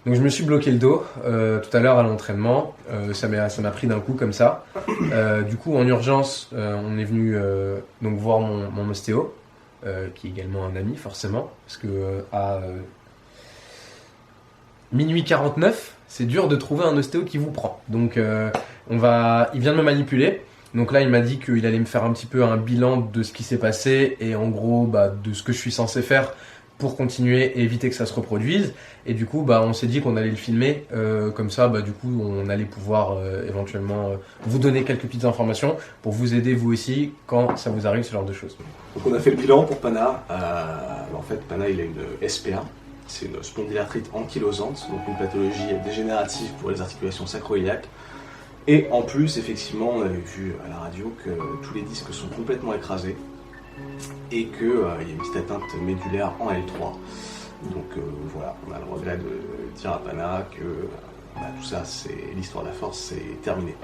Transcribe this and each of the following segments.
Donc je me suis bloqué le dos tout à l'heure à l'entraînement. Ça m'a pris d'un coup comme ça. Du coup, en urgence, on est venu donc voir mon ostéo, qui est également un ami forcément, parce que à minuit 49, c'est dur de trouver un ostéo qui vous prend. Donc il vient de me manipuler. Donc là, il m'a dit qu'il allait me faire un petit peu un bilan de ce qui s'est passé et en gros de ce que je suis censé faire pour continuer et éviter que ça se reproduise. Et du coup, on s'est dit qu'on allait le filmer. Comme ça, du coup, on allait pouvoir éventuellement vous donner quelques petites informations pour vous aider vous aussi quand ça vous arrive ce genre de choses. Donc on a fait le bilan pour Pana. En fait, Pana, il a une SPA. C'est une spondylarthrite ankylosante, donc une pathologie dégénérative pour les articulations sacro-iliaques. Et en plus, effectivement, on avait vu à la radio que tous les disques sont complètement écrasés et qu'il y a une petite atteinte médulaire en L3. Donc voilà, on a le regret de dire à Pana que tout ça, c'est l'histoire de la force, c'est terminé.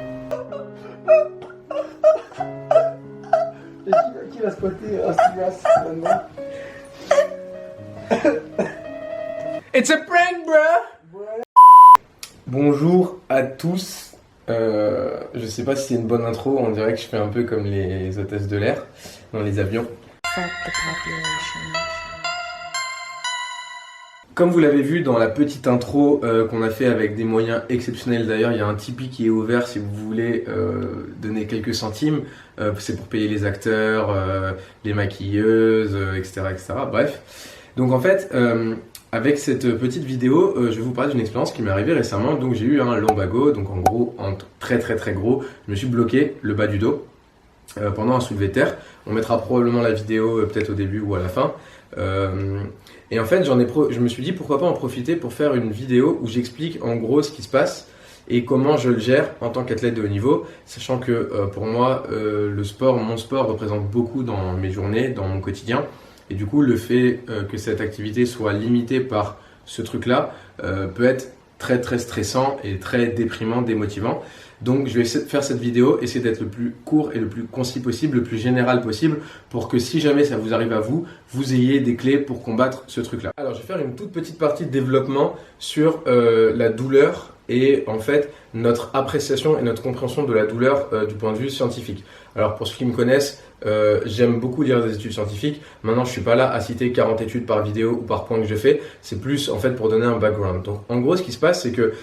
Et qui va spotter Astigas maintenant? It's a prank, bro! Bonjour à tous. Je sais pas si c'est une bonne intro, on dirait que je fais un peu comme les hôtesses de l'air dans les avions. Comme vous l'avez vu dans la petite intro qu'on a fait avec des moyens exceptionnels, d'ailleurs il y a un Tipeee qui est ouvert si vous voulez donner quelques centimes, c'est pour payer les acteurs, les maquilleuses, etc., etc. Bref, donc en fait avec cette petite vidéo, je vais vous parler d'une expérience qui m'est arrivée récemment. Donc j'ai eu un lombago, donc en gros, très gros, je me suis bloqué le bas du dos pendant un soulevé de terre. On mettra probablement la vidéo peut-être au début ou à la fin. Et en fait, je me suis dit pourquoi pas en profiter pour faire une vidéo où j'explique en gros ce qui se passe et comment je le gère en tant qu'athlète de haut niveau, sachant que pour moi, mon sport représente beaucoup dans mes journées, dans mon quotidien. Et du coup, le fait que cette activité soit limitée par ce truc-là peut être très stressant et très déprimant, démotivant. Donc, je vais essayer de faire cette vidéo, essayer d'être le plus court et le plus concis possible, le plus général possible, pour que si jamais ça vous arrive à vous, vous ayez des clés pour combattre ce truc-là. Alors, je vais faire une toute petite partie de développement sur la douleur et en fait notre appréciation et notre compréhension de la douleur du point de vue scientifique. Alors, pour ceux qui me connaissent, j'aime beaucoup lire des études scientifiques. Maintenant, je suis pas là à citer 40 études par vidéo ou par point que je fais. C'est plus en fait pour donner un background. Donc, en gros, ce qui se passe, c'est que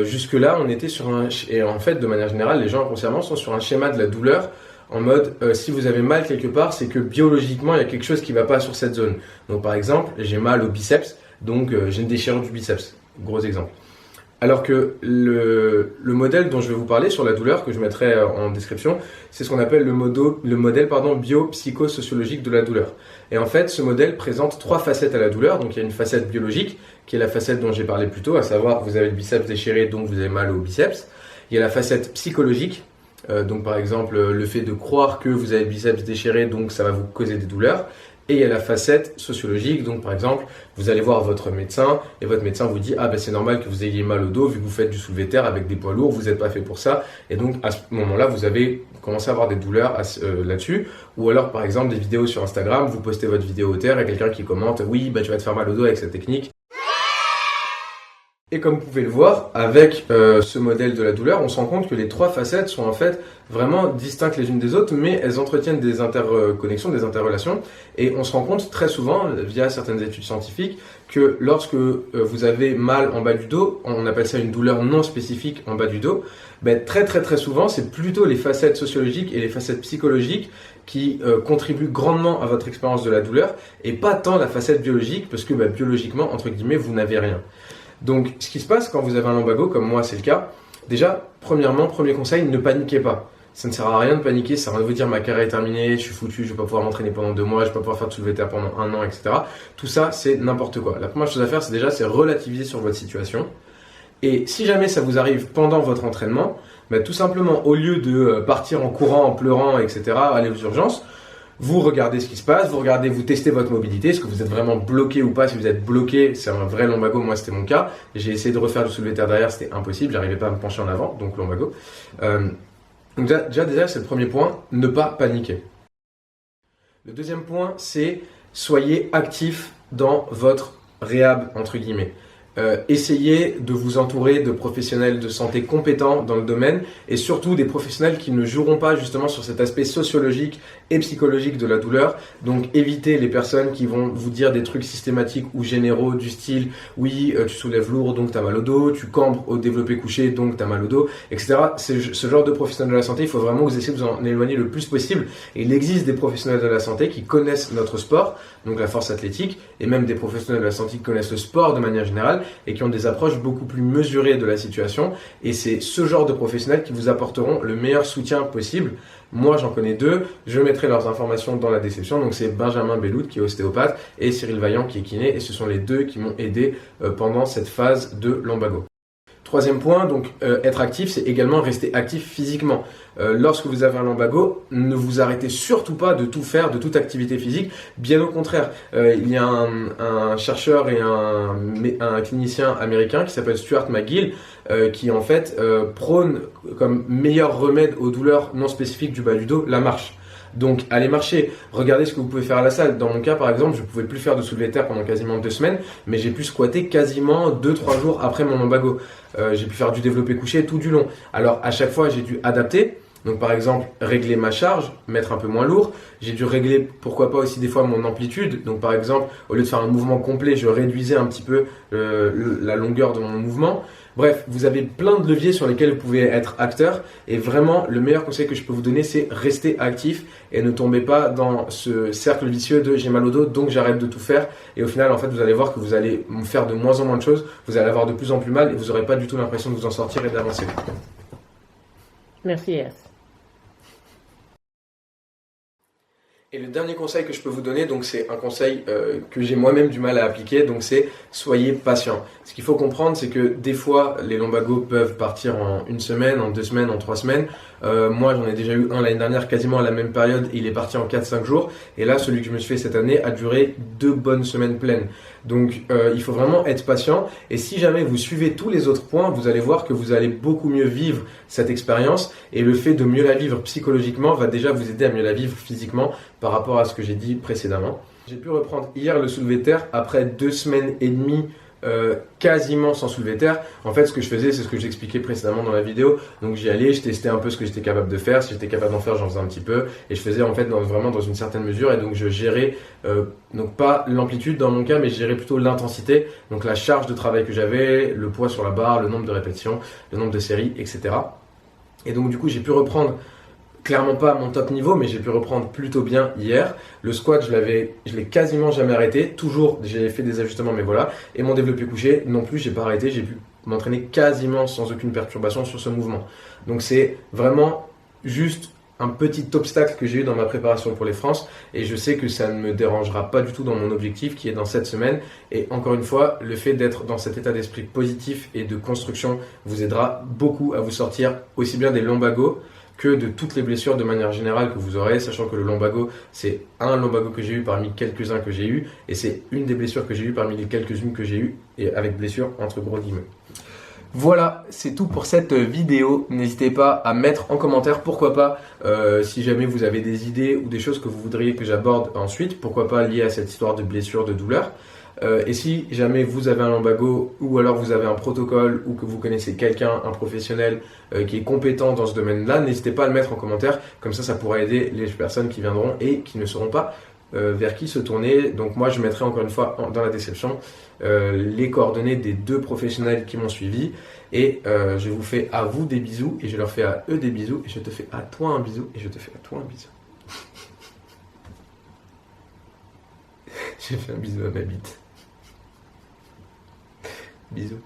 jusque-là, on était sur et en fait, de manière générale, les gens inconsciemment sont sur un schéma de la douleur en mode si vous avez mal quelque part, c'est que biologiquement, il y a quelque chose qui va pas sur cette zone. Donc, par exemple, j'ai mal au biceps, donc j'ai une déchirure du biceps. Gros exemple. Alors que le modèle dont je vais vous parler sur la douleur, que je mettrai en description, c'est ce qu'on appelle le modèle biopsychosociologique de la douleur. Et en fait, ce modèle présente trois facettes à la douleur. Donc il y a une facette biologique, qui est la facette dont j'ai parlé plus tôt, à savoir vous avez le biceps déchiré, donc vous avez mal au biceps. Il y a la facette psychologique, donc par exemple le fait de croire que vous avez le biceps déchiré, donc ça va vous causer des douleurs. Et il y a la facette sociologique, donc par exemple, vous allez voir votre médecin et votre médecin vous dit « Ah ben c'est normal que vous ayez mal au dos vu que vous faites du soulevé de terre avec des poids lourds, vous n'êtes pas fait pour ça. » Et donc à ce moment-là, vous avez commencé à avoir des douleurs là-dessus. Ou alors par exemple des vidéos sur Instagram, vous postez votre vidéo au terre et quelqu'un qui commente « Oui, tu vas te faire mal au dos avec cette technique. » Et comme vous pouvez le voir, avec ce modèle de la douleur, on se rend compte que les trois facettes sont en fait vraiment distinctes les unes des autres, mais elles entretiennent des interconnexions, des interrelations. Et on se rend compte très souvent, via certaines études scientifiques, que lorsque vous avez mal en bas du dos, on appelle ça une douleur non spécifique en bas du dos, très souvent, c'est plutôt les facettes sociologiques et les facettes psychologiques qui contribuent grandement à votre expérience de la douleur, et pas tant la facette biologique, parce que biologiquement, entre guillemets, vous n'avez rien. Donc, ce qui se passe quand vous avez un lombago, comme moi c'est le cas, déjà, premièrement, premier conseil, ne paniquez pas. Ça ne sert à rien de paniquer, ça sert à rien de vous dire ma carrière est terminée, je suis foutu, je vais pas pouvoir m'entraîner pendant 2 mois, je vais pas pouvoir faire de soulevé de terre pendant 1 an, etc. Tout ça, c'est n'importe quoi. La première chose à faire, c'est relativiser sur votre situation. Et si jamais ça vous arrive pendant votre entraînement, tout simplement, au lieu de partir en courant, en pleurant, etc., aller aux urgences, vous regardez ce qui se passe, vous testez votre mobilité, est-ce que vous êtes vraiment bloqué ou pas. Si vous êtes bloqué, c'est un vrai lombago, moi c'était mon cas. J'ai essayé de refaire du soulevé de terre derrière, c'était impossible, j'arrivais pas à me pencher en avant, donc lombago. Donc déjà c'est le premier point, ne pas paniquer. Le deuxième point, c'est soyez actif dans votre réhab, entre guillemets. Essayez de vous entourer de professionnels de santé compétents dans le domaine et surtout des professionnels qui ne joueront pas justement sur cet aspect sociologique et psychologique de la douleur. Donc évitez les personnes qui vont vous dire des trucs systématiques ou généraux du style oui, tu soulèves lourd donc tu as mal au dos, tu cambres au développé couché donc tu as mal au dos, etc. C'est ce genre de professionnels de la santé, il faut vraiment que vous essayez de vous en éloigner le plus possible. Et il existe des professionnels de la santé qui connaissent notre sport, donc la force athlétique, et même des professionnels de la santé qui connaissent le sport de manière générale et qui ont des approches beaucoup plus mesurées de la situation. Et c'est ce genre de professionnels qui vous apporteront le meilleur soutien possible. Moi, j'en connais deux. Je mettrai leurs informations dans la description. Donc, c'est Benjamin Bellout qui est ostéopathe et Cyril Vaillant qui est kiné. Et ce sont les deux qui m'ont aidé pendant cette phase de lumbago. Troisième point, donc être actif, c'est également rester actif physiquement. Lorsque vous avez un lumbago, ne vous arrêtez surtout pas de tout faire, de toute activité physique. Bien au contraire, il y a un chercheur et un clinicien américain qui s'appelle Stuart McGill qui en fait prône comme meilleur remède aux douleurs non spécifiques du bas du dos la marche. Donc allez marcher, regardez ce que vous pouvez faire à la salle. Dans mon cas par exemple, je ne pouvais plus faire de soulevé de terre pendant quasiment 2 semaines, mais j'ai pu squatter quasiment 2-3 jours après mon lumbago. J'ai pu faire du développé couché tout du long. Alors à chaque fois j'ai dû adapter. Donc par exemple régler ma charge, mettre un peu moins lourd. J'ai dû régler pourquoi pas aussi des fois mon amplitude. Donc par exemple au lieu de faire un mouvement complet, je réduisais un petit peu la longueur de mon mouvement. Bref, vous avez plein de leviers sur lesquels vous pouvez être acteur et vraiment le meilleur conseil que je peux vous donner c'est rester actif et ne tombez pas dans ce cercle vicieux de j'ai mal au dos donc j'arrête de tout faire et au final en fait vous allez voir que vous allez faire de moins en moins de choses, vous allez avoir de plus en plus mal et vous n'aurez pas du tout l'impression de vous en sortir et d'avancer. Merci Yes. Et le dernier conseil que je peux vous donner, donc c'est un conseil que j'ai moi-même du mal à appliquer, donc c'est soyez patient. Ce qu'il faut comprendre, c'est que des fois, les lumbagos peuvent partir en 1 semaine, en 2 semaines, en 3 semaines. Moi, j'en ai déjà eu un l'année dernière, quasiment à la même période, et il est parti en 4-5 jours. Et là, celui que je me suis fait cette année a duré 2 bonnes semaines pleines. Donc, il faut vraiment être patient. Et si jamais vous suivez tous les autres points, vous allez voir que vous allez beaucoup mieux vivre cette expérience. Et le fait de mieux la vivre psychologiquement va déjà vous aider à mieux la vivre physiquement par rapport à ce que j'ai dit précédemment. J'ai pu reprendre hier le soulevé de terre après 2 semaines et demie quasiment sans soulever de terre. En fait, ce que je faisais, c'est ce que j'expliquais précédemment dans la vidéo. Donc j'y allais, je testais un peu ce que j'étais capable de faire. Si j'étais capable d'en faire, j'en faisais un petit peu. Et je faisais en fait vraiment dans une certaine mesure. Et donc je gérais, donc pas l'amplitude dans mon cas, mais je gérais plutôt l'intensité. Donc la charge de travail que j'avais, le poids sur la barre, le nombre de répétitions, le nombre de séries, etc. Et donc du coup, j'ai pu reprendre clairement pas à mon top niveau, mais j'ai pu reprendre plutôt bien hier. Le squat, je l'ai quasiment jamais arrêté. Toujours, j'ai fait des ajustements, mais voilà. Et mon développé couché, non plus, j'ai pas arrêté. J'ai pu m'entraîner quasiment sans aucune perturbation sur ce mouvement. Donc c'est vraiment juste un petit obstacle que j'ai eu dans ma préparation pour les France. Et je sais que ça ne me dérangera pas du tout dans mon objectif qui est dans cette semaine. Et encore une fois, le fait d'être dans cet état d'esprit positif et de construction vous aidera beaucoup à vous sortir aussi bien des lumbagos que de toutes les blessures de manière générale que vous aurez, sachant que le lumbago, c'est un lumbago que j'ai eu parmi quelques-uns que j'ai eu, et c'est une des blessures que j'ai eues parmi les quelques-unes que j'ai eues, et avec blessure entre gros guillemets. Voilà, c'est tout pour cette vidéo. N'hésitez pas à mettre en commentaire, pourquoi pas, si jamais vous avez des idées ou des choses que vous voudriez que j'aborde ensuite, pourquoi pas liées à cette histoire de blessure, de douleur. Et si jamais vous avez un lumbago ou alors vous avez un protocole ou que vous connaissez quelqu'un, un professionnel qui est compétent dans ce domaine-là, n'hésitez pas à le mettre en commentaire. Comme ça pourra aider les personnes qui viendront et qui ne sauront pas vers qui se tourner. Donc moi, je mettrai encore une fois dans la description les coordonnées des 2 professionnels qui m'ont suivi. Et je vous fais à vous des bisous et je leur fais à eux des bisous. Et je te fais à toi un bisou et je te fais à toi un bisou. J'ai fait un bisou à ma bite. Bisous.